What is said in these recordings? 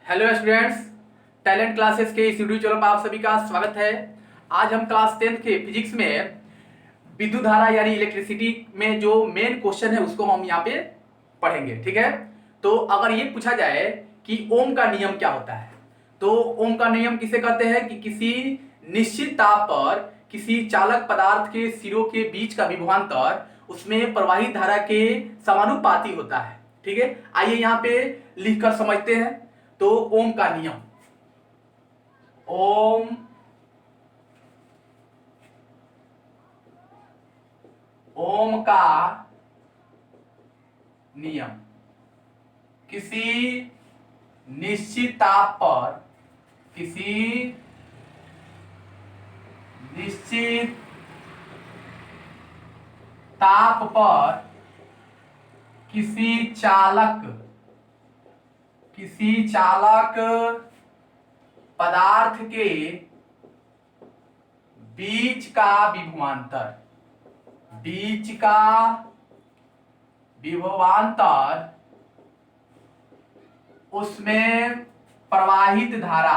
Hello students, talent classes के इस YouTube channel पर आप सभी का स्वागत है। आज हम क्लास 10th के फिजिक्स में विद्युत धारा यानी इलेक्ट्रिसिटी में जो मेन क्वेश्चन है उसको हम यहाँ पे पढ़ेंगे। ठीक है, तो अगर ये पूछा जाए कि ओम का नियम क्या होता है, तो ओम का नियम किसे कहते हैं कि किसी निश्चित ताप पर किसी चालक पदार्थ के सिरों के बीच का विभवांतर उसमें प्रवाहित धारा के समानुपाती होता है। ठीक है, आइए यहाँ पे लिखकर समझते हैं। तो ओम का नियम, ओम ओम का नियम किसी निश्चित ताप पर किसी निश्चित ताप पर किसी चालक पदार्थ के बीच का विभवांतर उसमें प्रवाहित धारा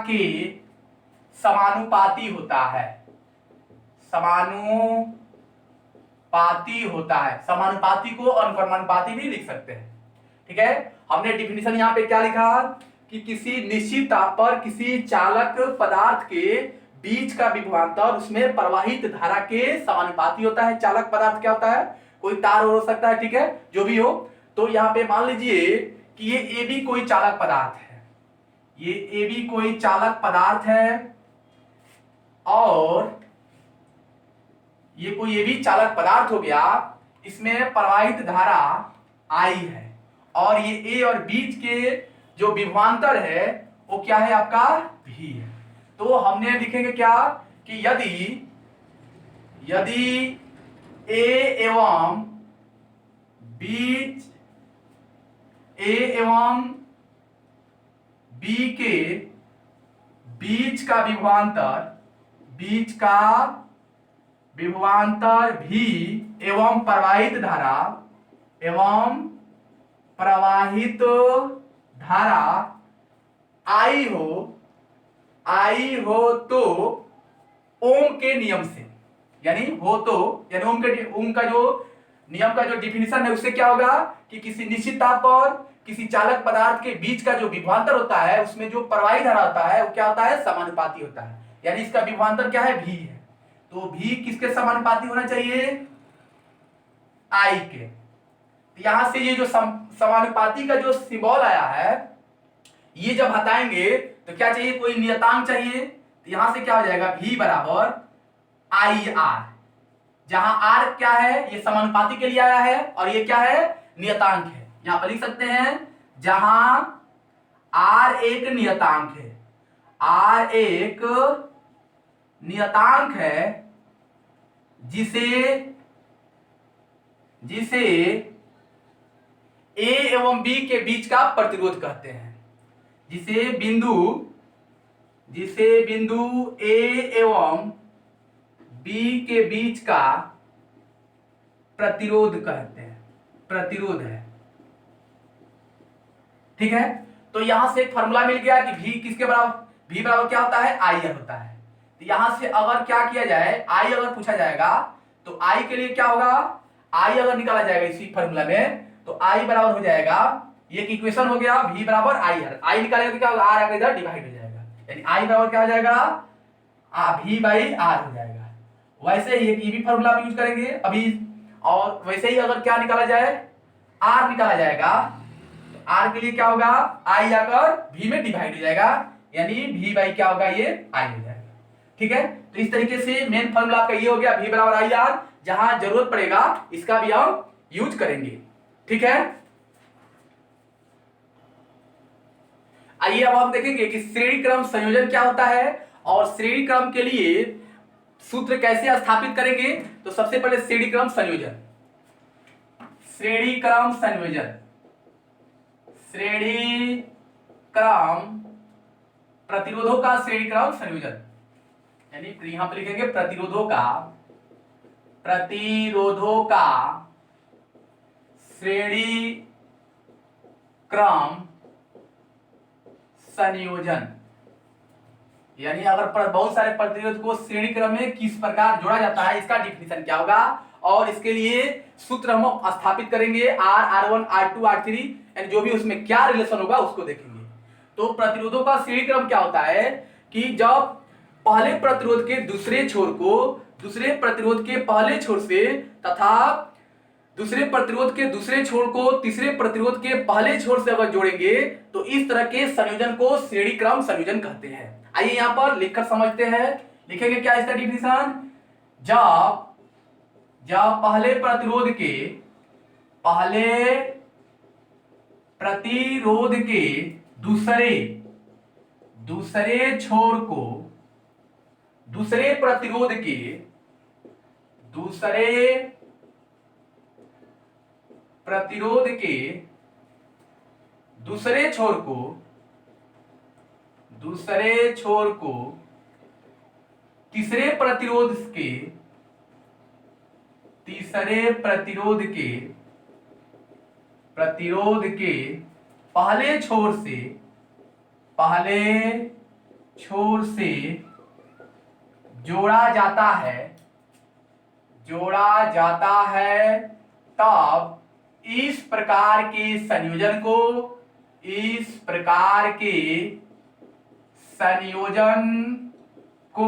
के समानुपाती होता है। समानुपाती को अनुक्रमानुपाती भी लिख सकते हैं। ठीक है, हमने डिफिनीशन यहाँ पे क्या लिखा कि किसी निश्चित ताप पर किसी चालक पदार्थ के बीच का विभवांतर उसमें प्रवाहित धारा के समानुपाती होता है। चालक पदार्थ क्या होता है? कोई तार हो सकता है, ठीक है, जो भी हो। तो यहाँ पे मान लीजिए कि ये ए बी कोई चालक पदार्थ है, और ये भी चालक पदार्थ हो गया। इसमें प्रवाहित धारा आई है, और ये ए और बीच के जो विभवांतर है वो क्या है? आपका भी है। तो हमने लिखेंगे क्या कि यदि ए एवं बी के बीच का विभवांतर भी एवं प्रवाहित धारा आई हो तो ओम के नियम से, यानी ओम का जो नियम का जो डिफिनीशन है उससे क्या होगा कि किसी निश्चित ताप पर किसी चालक पदार्थ के बीच का जो विभवांतर होता है उसमें जो प्रवाहित धारा होता है वो क्या होता है? समानुपाती होता है। यानी इसका विभवांतर क्या है? भी है। तो भी किसके समानुपाती होना चाहिए? आई के। तो यहां से ये जो समानुपाती का जो सिंबल आया है, ये जब हटाएंगे तो क्या चाहिए? कोई नियतांक चाहिए। तो यहां से क्या हो जाएगा? भी बराबर आई आर, जहां आर क्या है? ये समानुपाती के लिए आया है, और ये क्या है? नियतांक है। यहां पर लिख सकते हैं जहां आर एक नियतांक है जिसे ए एवं बी के बीच का प्रतिरोध कहते हैं। जिसे बिंदु ए एवं बी के बीच का प्रतिरोध कहते हैं, प्रतिरोध है। ठीक है, तो यहां से एक फॉर्मूला मिल गया कि भी किसके बराबर? भी बराबर क्या होता है? आई आर होता है। तो यहां से अगर क्या किया जाए, आई अगर पूछा जाएगा तो आई के लिए क्या होगा? आई अगर निकाला जाएगा इसी फॉर्मूला में तो आई बराबर हो जाएगा, ये इक्वेशन हो गया भी बराबर आई आर। आई निकालेगा तो क्या होगा? आर आकर इधर डिवाइड हो जाएगा, यानी आई बराबर क्या हो जाएगा? भी बाई आर हो जाएगा। वैसे ही एक भी फॉर्मूला यूज करेंगे अभी, और वैसे ही अगर क्या निकाला जाए? आर निकाला जाएगा, तो आर के लिए क्या होगा? आई आकर भी में डिवाइड हो जाएगा, यानी भी बाई क्या होगा? ये आई हो जाएगा। ठीक है, तो इस तरीके से मेन फॉर्मूला आपका ये हो गया भी बराबर आई आर। जहां जरूरत पड़ेगा इसका भी हम यूज करेंगे। ठीक है, आइए अब हम देखेंगे कि श्रेणी क्रम संयोजन क्या होता है, और श्रेणी क्रम के लिए सूत्र कैसे स्थापित करेंगे। तो सबसे पहले श्रेणी क्रम संयोजन प्रतिरोधों का श्रेणी क्रम संयोजन, यानी यहां पर लिखेंगे प्रतिरोधों का श्रेणी क्रम संयोजन, यानी अगर बहुत सारे प्रतिरोध को श्रेणी क्रम में किस प्रकार जोड़ा जाता है, इसका डिफिनेशन क्या होगा, और इसके लिए सूत्र हम स्थापित करेंगे R1 R2 R3, यानी जो भी उसमें क्या रिलेशन होगा उसको देखेंगे। तो प्रतिरोधों का श्रेणी क्रम क्या होता है कि जब पहले प्रतिरोध के दूसरे छोर को दूसरे प्रतिरोध के पहले छोर से तथा दूसरे प्रतिरोध के दूसरे छोर को तीसरे प्रतिरोध के पहले छोर से अगर जोड़ेंगे तो इस तरह के संयोजन को श्रेणी क्रम संयोजन कहते हैं। आइए यहां पर लिखकर समझते हैं। लिखेंगे क्या इसका डिफिनेशन, जब पहले प्रतिरोध के दूसरे छोर को दूसरे प्रतिरोध के दूसरे छोर को तीसरे प्रतिरोध के पहले छोर से जोड़ा जाता है तब इस प्रकार के संयोजन को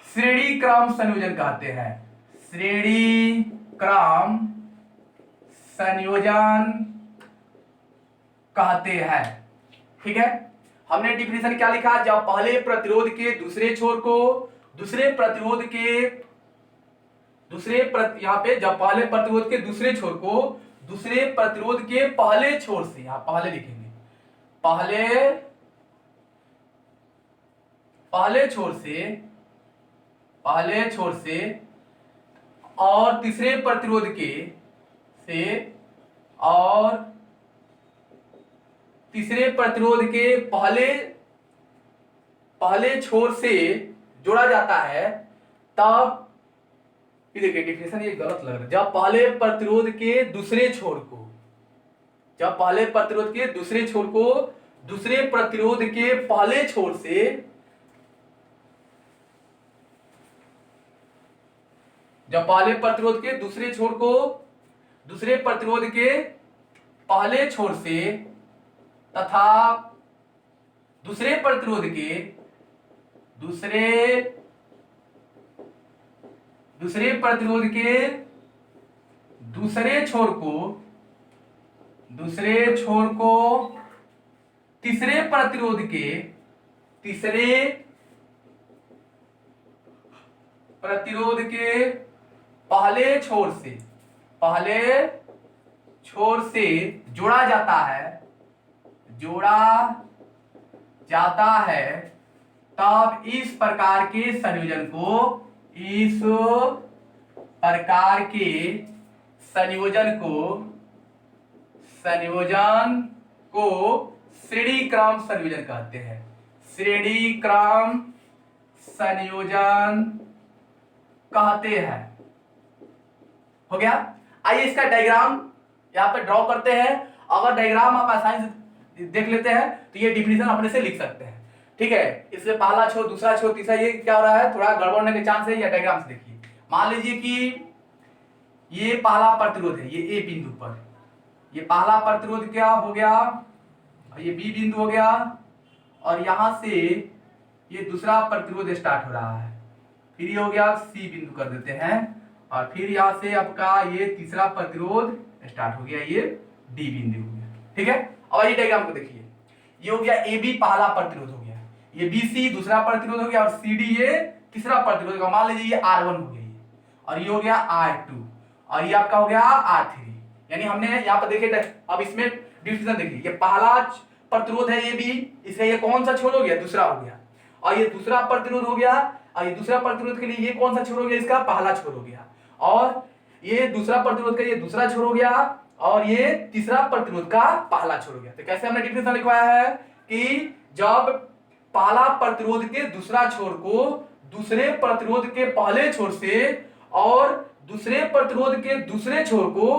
श्रेणी क्रम संयोजन कहते हैं। श्रेणी क्रम संयोजन कहते हैं। ठीक है, हमने डिफिनेशन क्या लिखा, जब पहले प्रतिरोध के दूसरे छोर को दूसरे प्रतिरोध के यहाँ पे जब पहले प्रतिरोध के दूसरे छोर को दूसरे प्रतिरोध के पहले छोर से, यहां पहले लिखेंगे, पहले छोर से और तीसरे प्रतिरोध के पहले छोर से जोड़ा जाता है तब, देखिए डिफिनेशन ये गलत लग रहा है, जब पहले प्रतिरोध के दूसरे छोर को दूसरे प्रतिरोध के पहले छोर से जब पहले प्रतिरोध के दूसरे छोर को दूसरे प्रतिरोध के पहले छोर से तथा दूसरे प्रतिरोध के दूसरे छोर को तीसरे प्रतिरोध के पहले छोर से जोड़ा जाता है तब इस प्रकार के संयोजन को श्रेणी क्रम संयोजन कहते हैं। श्रेणी क्रम संयोजन कहते हैं। हो गया। आइए इसका डायग्राम यहाँ पे ड्रॉ करते हैं। अगर डायग्राम आप आसानी से देख लेते हैं तो ये डिफिनेशन अपने से लिख सकते हैं। ठीक है, इसलिए पहला छोर, दूसरा छोर, तीसरा, ये क्या हो रहा है, थोड़ा गड़बड़ होने के चांस है। या डायग्राम से देखिए, मान लीजिए कि ये पहला प्रतिरोध है, ये ए बिंदु पर, ये पहला प्रतिरोध क्या हो गया, ये बी बिंदु हो गया, और यहां से ये दूसरा प्रतिरोध स्टार्ट हो रहा है, फिर ये हो गया सी बिंदु कर देते हैं, और फिर यहां से आपका ये तीसरा प्रतिरोध स्टार्ट हो गया, ये डी बिंदु हो गया। ठीक है, और ये डायग्राम को देखिए, ये हो गया ए बी पहला प्रतिरोध हो गया, ये बी सी दूसरा प्रतिरोध हो गया, और सी डी ये तीसरा प्रतिरोध हो गया। मान लीजिए ये R1 हो गया, और ये हो गया R2, और ये आपका हो गया R3। यानी हमने यहाँ पर देखिए, अब इसमें डिफिनेशन देखिए, ये पहला प्रतिरोध है ये बी, इसका ये कौन सा छोर हो गया, दूसरा हो गया, और ये दूसरा प्रतिरोध हो गया, और ये दूसरा प्रतिरोध के लिए ये कौन सा छोर हो गया, इसका पहला छोर हो गया, और ये दूसरा प्रतिरोध का ये दूसरा छोर हो गया, और ये तीसरा प्रतिरोध का पहला छोर हो गया। तो कैसे हमने डिफिनेशन लिखवाया है कि जब पहला प्रतिरोध के दूसरा छोर को दूसरे प्रतिरोध के पहले छोर से और दूसरे प्रतिरोध के दूसरे छोर को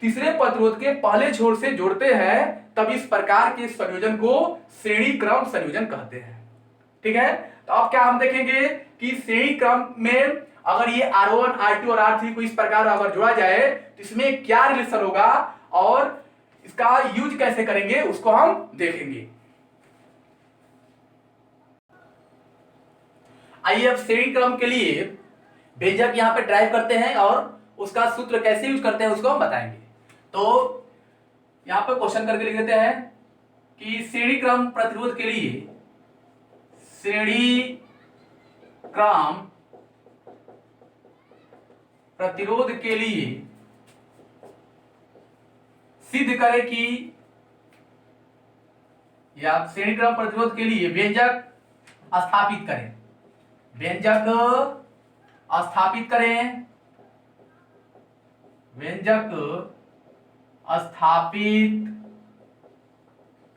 तीसरे प्रतिरोध के पहले छोर से जोड़ते हैं तब इस प्रकार के संयोजन को श्रेणी क्रम संयोजन कहते हैं। ठीक है, तो अब क्या हम देखेंगे कि श्रेणी क्रम में अगर ये R1 R2 और R3 को इस प्रकार अगर जोड़ा जाए तो इसमें क्या रिलेशन होगा और इसका यूज कैसे करेंगे उसको हम देखेंगे। आइए अब श्रेणी क्रम के लिए व्यंजक यहां पे ड्राइव करते हैं और उसका सूत्र कैसे यूज करते हैं उसको हम बताएंगे। तो यहां पे क्वेश्चन करके लिख देते हैं कि श्रेणी क्रम प्रतिरोध के लिए श्रेणी क्रम प्रतिरोध के लिए सिद्ध करें कि या श्रेणी क्रम प्रतिरोध के लिए व्यंजक स्थापित करें, व्यंजक स्थापित करें, व्यंजक स्थापित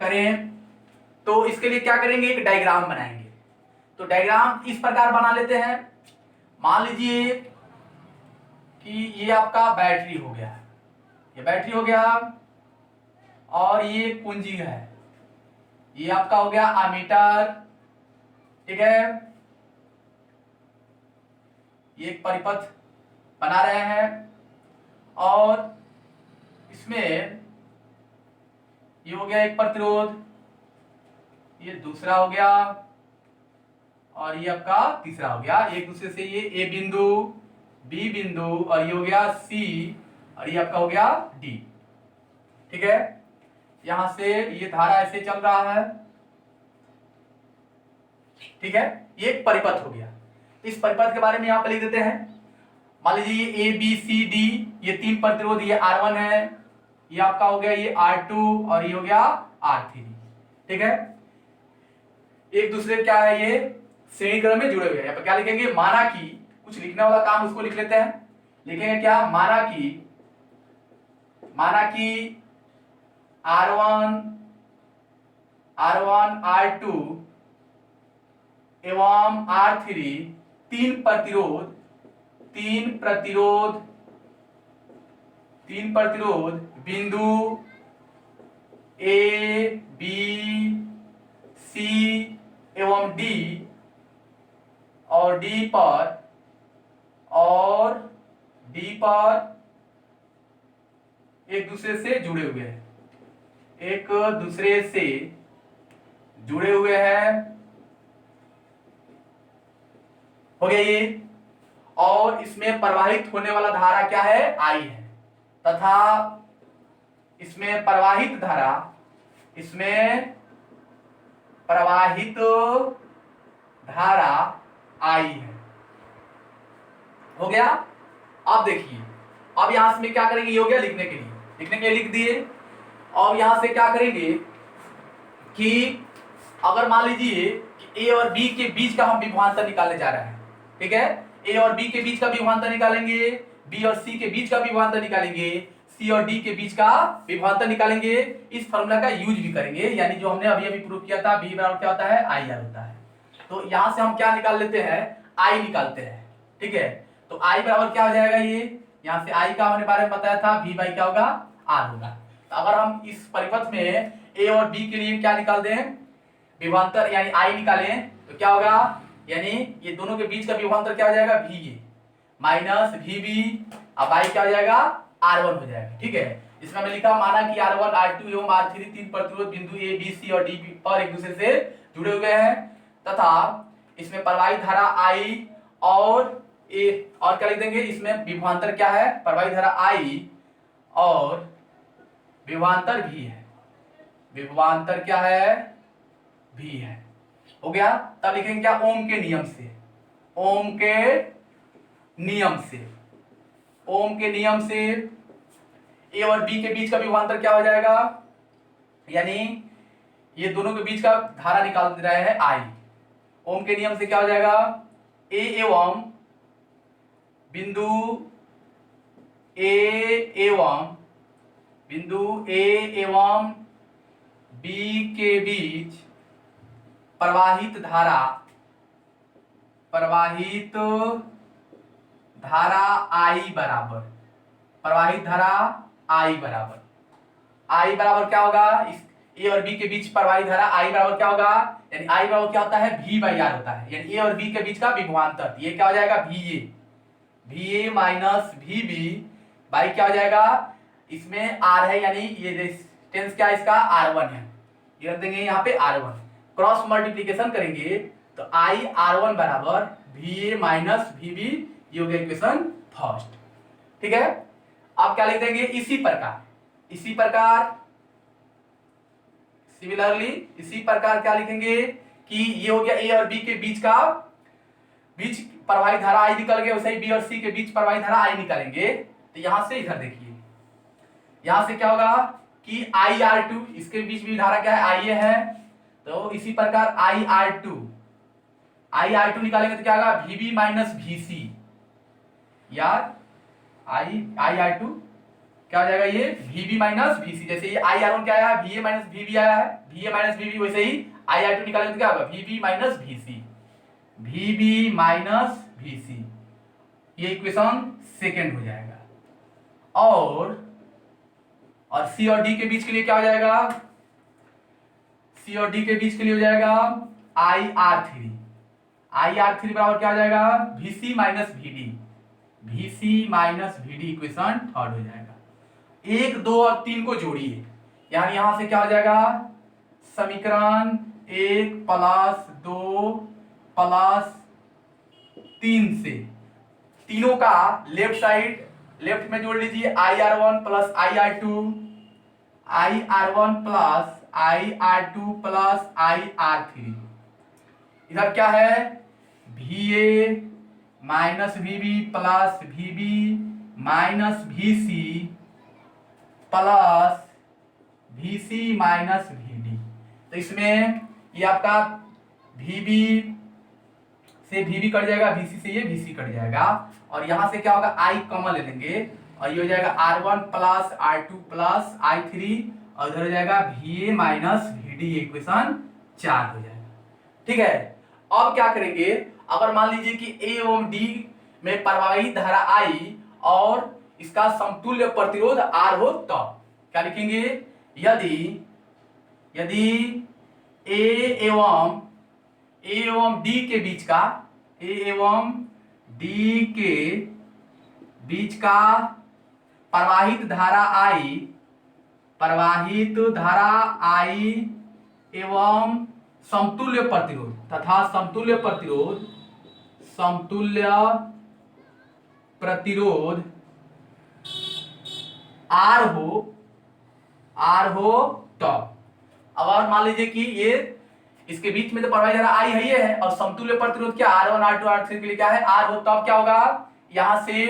करें। तो इसके लिए क्या करेंगे, एक डायग्राम बनाएंगे। तो डायग्राम इस प्रकार बना लेते हैं। मान लीजिए कि ये आपका बैटरी हो गया, ये बैटरी हो गया और ये कुंजी है, ये आपका हो गया एमीटर। ठीक है, ये एक परिपथ बना रहे हैं और इसमें ये हो गया एक प्रतिरोध, ये दूसरा हो गया और ये आपका तीसरा हो गया। एक दूसरे से ये ए बिंदु, बी बिंदु और ये हो गया सी और ये आपका हो गया डी। ठीक है, यहां से ये धारा ऐसे चल रहा है। ठीक है, ये एक परिपथ हो गया। इस परिपथ के बारे में यहां पर लिख देते हैं। मान लीजिए ये ए बी सी डी, ये तीन प्रतिरोध, ये R1 है, ये आपका हो गया ये R2 और ये हो गया R3। ठीक है, एक दूसरे क्या है, ये श्रेणी क्रम में जुड़े हुए हैं। यहाँ पर क्या लिखेंगे, माना कि, कुछ लिखने वाला काम उसको लिख लेते हैं। लिखेंगे क्या, माना कि R1 R2 एवं R3 तीन प्रतिरोध बिंदु ए बी सी एवं डी और डी पर एक दूसरे से जुड़े हुए हैं, एक दूसरे से जुड़े हुए हैं। हो गया ये, और इसमें प्रवाहित होने वाला धारा क्या है, I है, तथा इसमें प्रवाहित धारा I है। हो गया। अब देखिए, अब यहां से क्या करेंगे, ये हो गया लिखने के लिए लिख दिए। अब यहां से क्या करेंगे कि अगर मान लीजिए कि ए और बी के बीच का हम विभवांतर निकालने जा रहे हैं। ठीक है, ए और बी के बीच का विभवांतर निकालेंगे, बी और सी के बीच का विभवांतर निकालेंगे, सी और डी के बीच का विभवांतर निकालेंगे। इस फॉर्मूला का यूज भी करेंगे, यानी जो हमने अभी प्रूव किया था, बी बराबर क्या होता है, आई आर होता है। तो यहां से हम क्या निकाल लेते हैं, आई निकालते हैं। ठीक है, तो आई बराबर क्या हो जाएगा, ये यहां से आई का हमने बारे में बताया था, v बाई क्या होगा, आर होगा। तो अगर हम इस परिपथ में ए और बी के लिए क्या निकाल दें, विभवांतर यानी आई निकालें, तो क्या होगा, यानी ये दोनों के बीच का विभवांतर क्या हो जाएगा, V A minus V B. अब आई क्या हो जाएगा, R1 हो जाएगा। ठीक है, इसमें हमने लिखा, माना कि R1 R2 एवं R3 तीन प्रतिरोध बिंदु ए बी सी और डी पर एक दूसरे से जुड़े हुए हैं, तथा इसमें प्रवाहित धारा I और ए, और क्या लिख देंगे, इसमें विभवांतर क्या है, प्रवाहित धारा I और विभवांतर भी है, विभवांतर क्या है, भी है। हो गया। तब लिखेंगे क्या, ओम के नियम से, ओम के नियम से ए और बी के बीच का विभवांतर क्या हो जाएगा, यानी ये दोनों के बीच का धारा निकाल रहे हैं I। ओम के नियम से क्या हो जाएगा, ए एवं बिंदु ए एवं बी के बीच प्रवाहित धारा I बराबर, प्रवाहित धारा I बराबर, I बराबर क्या होगा, इस A और B के बीच प्रवाहित धारा I बराबर क्या होगा, यानी I बराबर क्या होता है, V बाई R होता है, यानी A और B के बीच का विभवांतर, ये क्या हो जाएगा, VA माइनस VB बाई क्या हो जाएगा, इसमें R है यानी ये रेजिस्टेंस क्या है इसका, R1 है, ये रख देंगे यहाँ पे R1, क्रॉस मल्टीप्लीकेशन करेंगे तो I R1 बराबर VA माइनस VB, ये हो गया इक्वेशन फर्स्ट। ठीक है, अब क्या लिख देंगे, इसी प्रकार सिमिलरली इसी प्रकार क्या लिखेंगे कि ये हो गया A और B के बीच प्रवाहित धारा I निकल गया, वैसे ही B और C के बीच प्रवाहित धारा I निकालेंगे, तो यहां से इधर देखिए, यहां से क्या होगा कि IR2, इसके बीच भी धारा क्या है, IA है, तो इसी प्रकार IR2 निकालेंगे तो क्या होगा, VB माइनस VC, यार IR2 क्या हो जाएगा, ये VB माइनस VC, जैसे ये IR1 क्या आया है, VA माइनस VB आया है, VA माइनस VB, वैसे ही IR2 निकालेंगे तो क्या होगा, VB माइनस VC, ये इक्वेशन सेकंड हो जाएगा। और C और D के बीच के लिए क्या हो जाएगा, C और D के बीच के लिए हो जाएगा IR3 बराबर क्या हो जाएगा, VC minus VD, equation third हो जाएगा। 1, 2 और 3 को जोड़िए, यानी यहां से क्या हो जाएगा, समीकरण 1 प्लस 2 प्लस 3 से तीनों का लेफ्ट में जोड़ लीजिए, IR1 plus IR2 plus IR3, इधर क्या है, VA minus VB plus VB minus VC plus VC minus VD, तो इसमें ये आपका VB से VB कट जाएगा, VC से ये VC कट जाएगा, और यहां से क्या होगा, I कॉमन ले लेंगे, और ये हो जाएगा R1 plus R2 plus I3, और इधर हो जाएगा VA माइनस VD, इक्वेशन 4 हो जाएगा। ठीक है, अब क्या करेंगे, अगर मान लीजिए कि A एवं D में प्रवाहित धारा I और इसका समतुल्य प्रतिरोध R हो, तो क्या लिखेंगे, यदि A एवं D के बीच का प्रवाहित धारा I एवं समतुल्य प्रतिरोध R हो तो, अगर मान लीजिए कि ये इसके बीच में तो प्रवाहित धारा I है, ये है, और समतुल्य प्रतिरोध क्या, R1 R2 R3 के लिए क्या है, R हो, तब क्या होगा, यहां से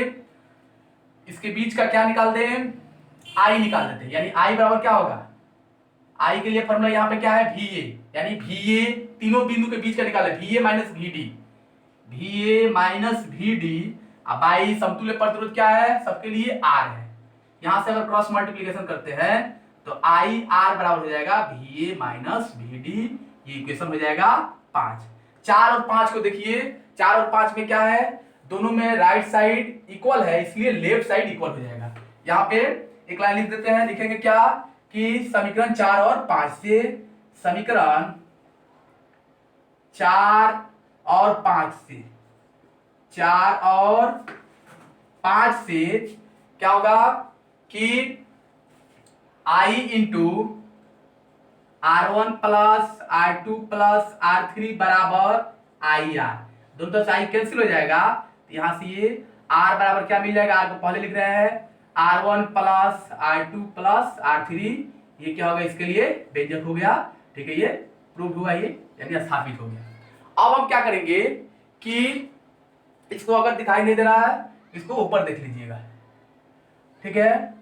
इसके बीच का क्या निकाल दें, I निकाल देते हैं, यानी I बराबर क्या होगा, I के लिए फॉर्मूला यहाँ पे क्या है, VA, यानी VA तीनों बिंदु के बीच का निकाले, VA माइनस VD, अब बाई समतुल्य प्रतिरोध क्या है, सबके लिए R है, यहां से अगर क्रॉस मल्टीप्लिकेशन करते हैं तो IR बराबर हो जाएगा VA माइनस VD, ये इक्वेशन हो जाएगा 5। 4 और 5 को देखिए, 4 और 5 में क्या है, दोनों में राइट साइड इक्वल है, इसलिए लेफ्ट साइड इक्वल हो जाएगा। यहाँ पे एक लाइन लिख देते हैं, लिखेंगे क्या कि समीकरण 4 और 5 से, समीकरण 4 और 5 से क्या होगा कि I into R1 plus R2 plus R3 बराबर IR, दोनों तरफ से I कैंसिल हो जाएगा, तो यहां से ये R बराबर क्या मिल जाएगा, R को पहले लिख रहे हैं R1 plus R2 plus R3, ये क्या होगा, इसके लिए व्यंजक हो गया। ठीक है, ये प्रूव हुआ, ये यानी स्थापित हो गया। अब हम क्या करेंगे कि इसको अगर दिखाई नहीं दे रहा है, इसको ऊपर देख लीजिएगा। ठीक है,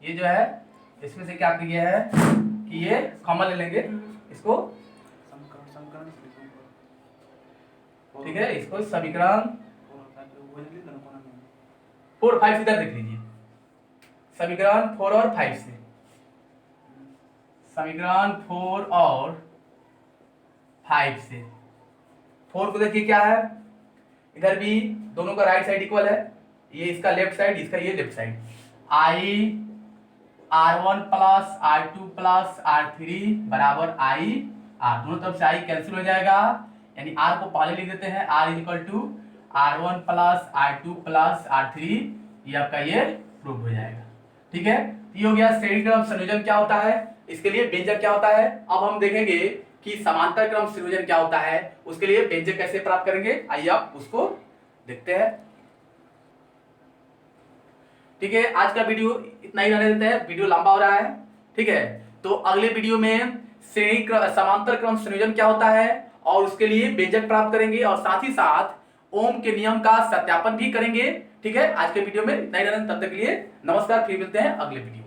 ये जो है इसमें से क्या किया है कि ये कॉमन ले लेंगे इसको, ठीक है, इसको समीकरण 4 5 इधर देख लीजिए, समीकरण 4 और 5 से, समीकरण 4 और 5 से, 4 को देखिए क्या है, इधर भी दोनों का राइट साइड इक्वल है, ये इसका लेफ्ट साइड, इसका ये लेफ्ट साइड, आई R1 plus R2 plus R3 बराबर आई आर, दोनों तरफ से आई कैंसिल हो जाएगा, यानी आर को पहले लिख देते हैं, R is equal to R1 plus R2 plus R3, ये आपका ये प्रूव हो जाएगा। ठीक है, ये हो गया श्रेणी क्रम संयोजन क्या होता है, इसके लिए व्यंजक क्या होता है। अब हम देखेंगे कि समांतर क्रम संयोजन क्या होता है, उसके लिए व्यंजक कैसे प्राप्त करेंगे, आइए आप उसको देखते हैं। ठीक है, आज का वीडियो इतना ही रहने देते हैं, वीडियो लंबा हो रहा है। ठीक है, तो अगले वीडियो में श्रेणी समांतर क्रम संयोजन क्या होता है और उसके लिए व्यंजक प्राप्त करेंगे और साथ ही साथ ओम के नियम का सत्यापन भी करेंगे। ठीक है, आज के वीडियो में इतना ही रहने, तब तक के लिए नमस्कार, फिर मिलते हैं अगले वीडियो।